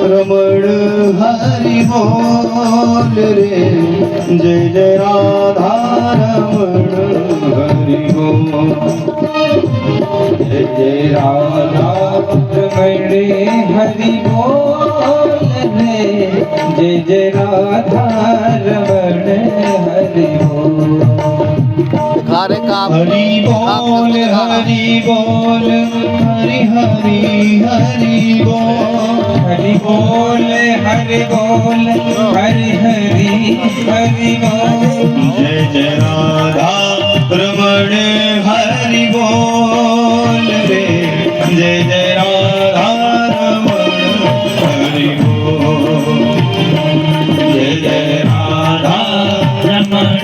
रमण हरि बोल रे, जय जय राधा रमण हरि बोल, जय जय राधा रमण हरि बोल रे, जय जय राधा रमण हरि बोल। हरि बोल हरि बोल, हरि हरि हरि बोल, हरि बोल हरि बोल, हरि हरि हरि बोल, जय जय राधा रमण हरि बोल रे, जय जय राधा रमण हरि बोल, जय जय राधा रमण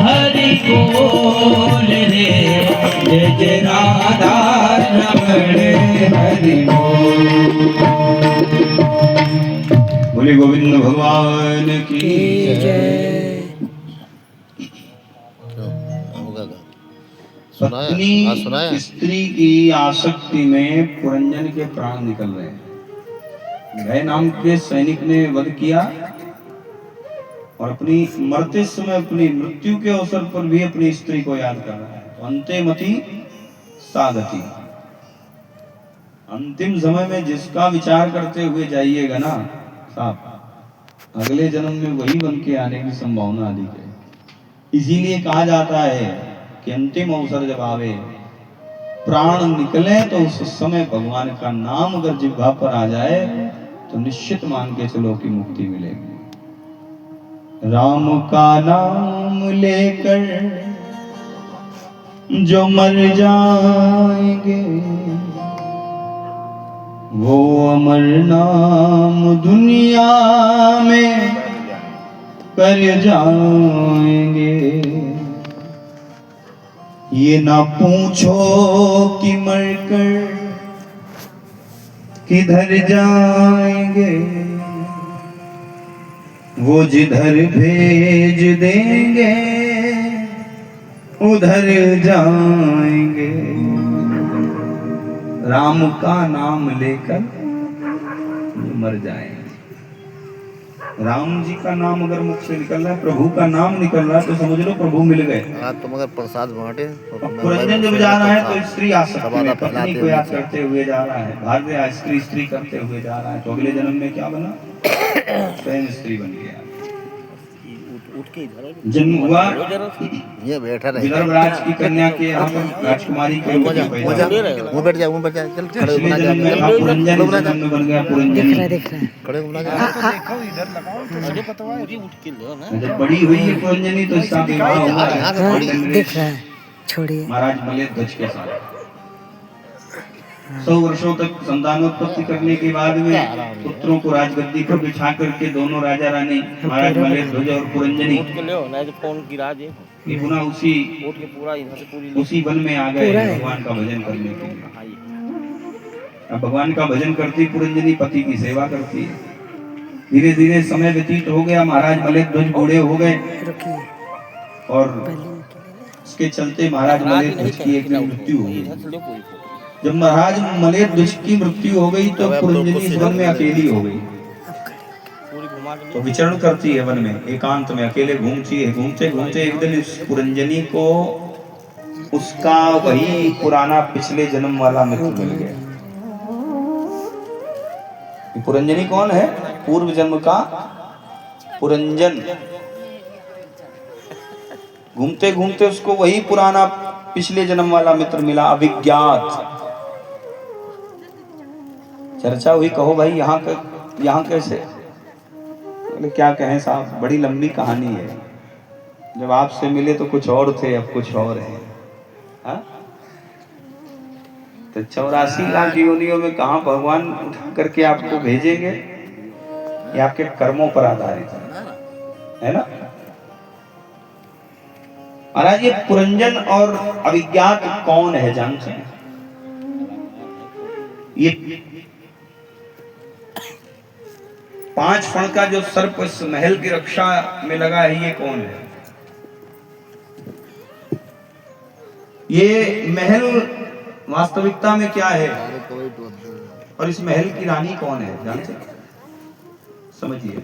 हरि बोल रे, जय जय राधा रमण हरि बोल। बोले गोविंद भगवान की जय। पत्नी स्त्री की आसक्ति में पुरंजन के प्राण निकल रहे हैं। भय नाम के सैनिक ने वध किया और अपनी मरते समय अपनी मृत्यु के अवसर पर भी अपनी स्त्री को याद कर रहा है। तो अंतेमति सागति, अंतिम समय में जिसका विचार करते हुए जाइएगा ना साहब, अगले जन्म में वही बन के आने की संभावना अधिक है। इसीलिए कहा जाता है कि अंतिम अवसर जब आवे, प्राण निकले, तो उस समय भगवान का नाम अगर जिह्वा पर आ जाए तो निश्चित मान के चलो कि मुक्ति मिलेगी। राम का नाम लेकर जो मर जाएंगे, वो अमर नाम दुनिया में कर जाएंगे। ये ना पूछो कि मरकर किधर जाएंगे, वो जिधर भेज देंगे उधर जाएंगे। राम का नाम लेकर मर जाएंगे। राम जी का नाम अगर मुख से निकल रहा है, प्रभु का नाम निकल रहा है, तो समझ लो प्रभु मिल गए। तो मगर प्रसाद बांटे। पुरंजन जब जा रहा है तो स्त्री आसक्ति में पत्नी को याद करते हुए जा रहा है, भार्य स्त्री स्त्री करते हुए जा रहा है। तो अगले जन्म में क्या बना? स्वयं स्त्री बन गया। जन्म हुआ ये बैठा रहे विदर्भ राज की कन्या के यहाँ पर राजकुमारी के रूप में पैदा हुआ। वो बैठ जा, वो बैठ जा, चल खड़े पिछले जन्म में था पुरंजन, इस जन्म में बन गया पुरंजनी। खड़े होना जा। जब बड़ी हुई है पुरंजनी तो इसका विवाह हुआ है छोड़िए महाराज मलेध्वज के साथ। 100 वर्षों तक संतानोत्पत्ति करने के बाद में पुत्रों को राजगद्दी पर बिठा करके दोनों राजा रानी महाराज मलेध्वज और पुरंजनी पुनः उसी वन में आ गए भगवान का भजन करने के लिए। अब भगवान का भजन करती पुरंजनी पति की सेवा करती है। धीरे धीरे समय व्यतीत हो गया, महाराज मलेध्वज बूढ़े हो गए और उसके चलते महाराज मलेध्वज की एक दिन मृत्यु हो गई। जब महाराज मलेध्वज की मृत्यु हो गई तो पुरंजनी इस वन में अकेली हो गई। तो विचरण करती है वन में, एकांत में अकेले घूमती है। घूमते घूमते एक दिन इस पुरंजनी को उसका वही पुराना पिछले जन्म वाला मित्र मिल गया। पुरंजनी कौन है? पूर्व जन्म का पुरंजन। घूमते घूमते उसको वही पुराना पिछले जन्म वाला मित्र मिला, अभिज्ञात। चर्चा हुई, कहो भाई यहाँ कैसे? बोले क्या कहें साहब, बड़ी लंबी कहानी है। जब आपसे मिले तो कुछ और थे, अब कुछ और है। हा? तो 84 लाख योनियों में कहाँ भगवान उठा करके आपको भेजेंगे, ये आपके कर्मों पर आधारित है ना। महाराज ये पुरंजन और अभिज्ञात कौन है जानते हैं? ये 5 फण का जो सर्प इस महल की रक्षा में लगा है, ये कौन है? ये महल वास्तविकता में क्या है और इस महल की रानी कौन है जानते हैं? समझिए,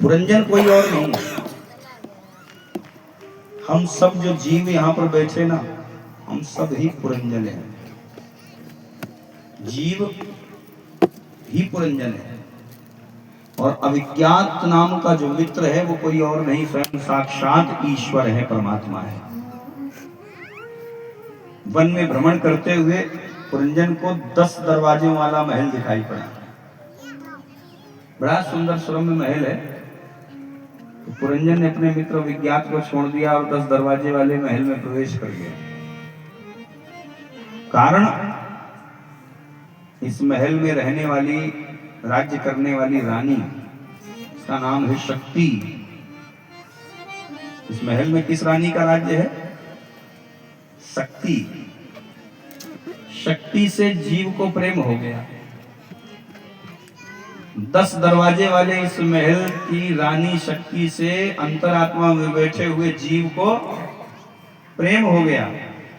पुरंजन कोई और नहीं है। हम सब जो जीव यहाँ पर बैठे ना, हम सब ही पुरंजन हैं। जीव ही पुरंजन है। और अविज्ञात नाम का जो मित्र है वो कोई और नहीं, स्वयं साक्षात ईश्वर है, परमात्मा है। वन में भ्रमण करते हुए पुरंजन को 10 दरवाजों वाला महल दिखाई पड़ा। बड़ा सुंदर सुरम्य महल है। तो पुरंजन ने अपने मित्र विज्ञात को छोड़ दिया और 10 दरवाजे वाले महल में प्रवेश कर गया। कारण, इस महल में रहने वाली, राज्य करने वाली रानी, इसका नाम है शक्ति। इस महल में किस रानी का राज्य है? शक्ति। शक्ति से जीव को प्रेम हो गया। 10 दरवाजे वाले इस महल की रानी शक्ति से अंतरात्मा में बैठे हुए जीव को प्रेम हो गया।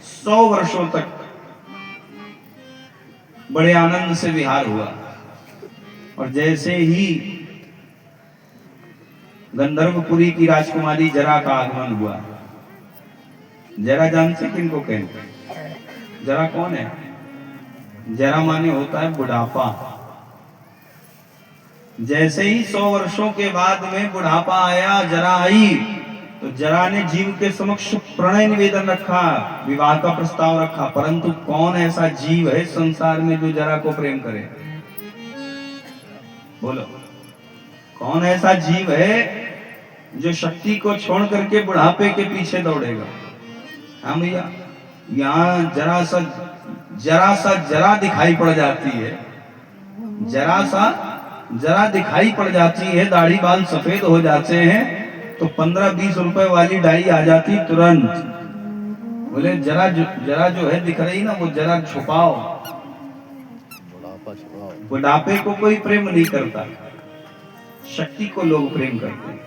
100 वर्षों तक बड़े आनंद से विहार हुआ। और जैसे ही गंधर्वपुरी की राजकुमारी जरा का आगमन हुआ, जरा जानते किनको कहते हैं? जरा कौन है? जरा माने होता है बुढ़ापा। जैसे ही 100 वर्षों के बाद में बुढ़ापा आया, जरा आई, तो जरा ने जीव के समक्ष प्रणय निवेदन रखा, विवाह का प्रस्ताव रखा। परंतु कौन ऐसा जीव है संसार में जो जरा को प्रेम करे? बोलो, कौन ऐसा जीव है जो शक्ति को छोड़ करके बुढ़ापे के पीछे दौड़ेगा? हाँ भैया, यहाँ जरा सा जरा दिखाई पड़ जाती है, जरा दिखाई पड़ जाती है, दाढ़ी बाल सफेद हो जाते हैं, तो 15-20 रुपए वाली डाई आ जाती तुरंत। बोले जरा जो है दिख रही ना, वो जरा छुपाओ। बुढ़ापे को कोई प्रेम नहीं करता, शक्ति को लोग प्रेम करते हैं।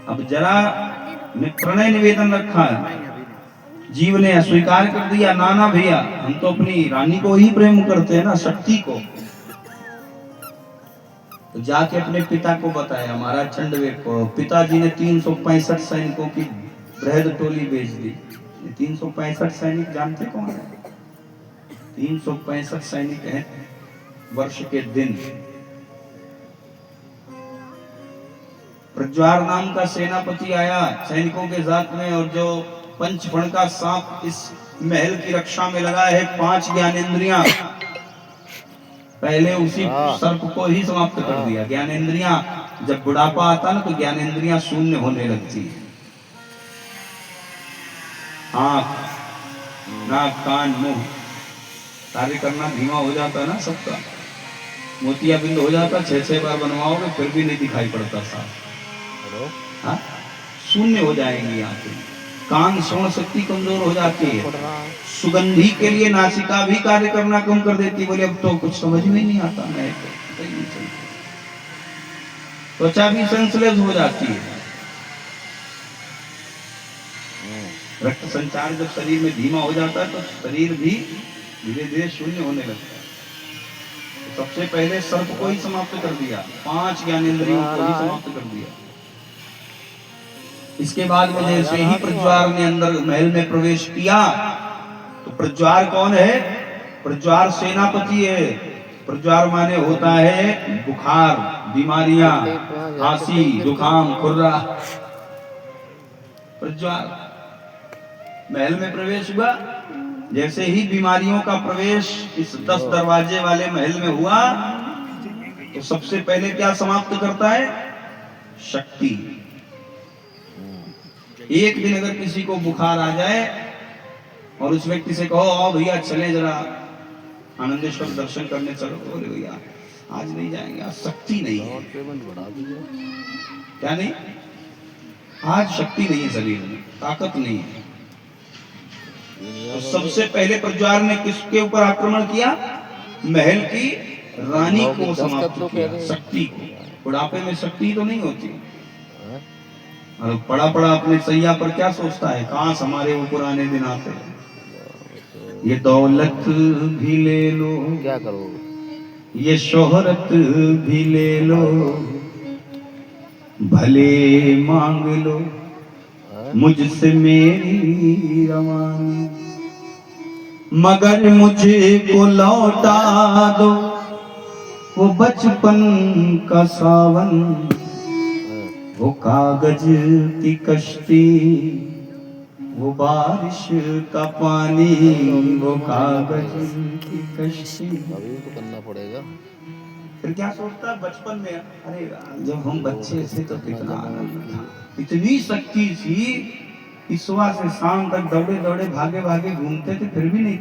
अब जरा ने प्रणय निवेदन रखा, जीव ने अस्वीकार कर दिया, ना भैया, हम तो अपनी रानी को ही प्रेम करते हैं ना, शक्ति को। तो जाके अपने पिता को बताया, महाराज चंडवेग को। पिताजी ने 365 सैनिकों की बृहद टोली भेज दी। 365 सैनिक जानते कौन है? 365 सैनिक हैं वर्ष के दिन। प्रज्वार नाम का सेनापति आया सैनिकों के साथ में, और जो पंचफण का सांप इस महल की रक्षा में लगा है, 5 ज्ञानेंद्रियां, पहले उसी सर्प को ही समाप्त कर दिया। ज्ञानेंद्रियां, जब बुढ़ापा आता ना तो ज्ञानेंद्रियां शून्य होने लगती है। आंख, नाक, कान, मुंह कार्य करना धीमा हो जाता है ना सबका। मोतियाबिंद हो जाता, 6-6 बार बनवाओगे फिर भी नहीं दिखाई पड़ता साफ। हाँ, शून्य हो जाएंगी आंखें। कान, श्रवण शक्ति कमजोर हो जाती है। सुगंधी के लिए नासिका भी कार्य करना कम कर देती है। बोले अब तो कुछ समझ में नहीं आता, मैं त्वचा भी सेंसलेस हो जाती है। रक्त संचार जब शरीर में धीमा हो जाता है तो शरीर भी धीरे धीरे शून्य होने लगता है। तो सबसे पहले सर्प को ही समाप्त कर दिया, 5 ज्ञानेंद्रियों को ही समाप्त कर दिया। इसके बाद में जैसे ही प्रज्वार ने अंदर महल में प्रवेश किया, तो प्रज्वार कौन है? प्रज्वार सेनापति है। प्रज्वार माने होता है बुखार, बीमारियां, खांसी, जुकाम, खुर्रा। प्रज्वार महल में प्रवेश हुआ। जैसे ही बीमारियों का प्रवेश इस 10 दरवाजे वाले महल में हुआ, तो सबसे पहले क्या समाप्त करता है? शक्ति। एक दिन अगर किसी को बुखार आ जाए और उस व्यक्ति से कहो आओ भैया चले जरा आनंदेश्वर दर्शन करने चलो, तो बोले भैया आज नहीं जाएंगे, आज शक्ति नहीं है। क्या नहीं? आज शक्ति नहीं है, शरीर में ताकत नहीं है। तो सबसे पहले प्रज्वार ने किसके ऊपर आक्रमण किया? महल की रानी को समाप्त किया, शक्ति को। बुढ़ापे में शक्ति तो नहीं होती। और पड़ा पड़ा अपने सैया पर क्या सोचता है, काश हमारे वो पुराने दिन आते। ये दौलत भी ले लो, क्या करो, ये शोहरत भी ले लो, भले मांग लो मुझसे मेरी रवानी, मगर मुझे को लौटा दो वो बचपन का सावन, वो कागज की कश्ती, वो बारिश का पानी, वो कागज की कश्ती। अभी तो करना पड़ेगा। फिर क्या सोचता है बचपन में, अरे जब हम बच्चे थे तो कितना आनंद था, इतनी शक्ति थी कि सुबह से शाम तक दौड़े दौड़े भागे भागे घूमते थे, फिर भी नहीं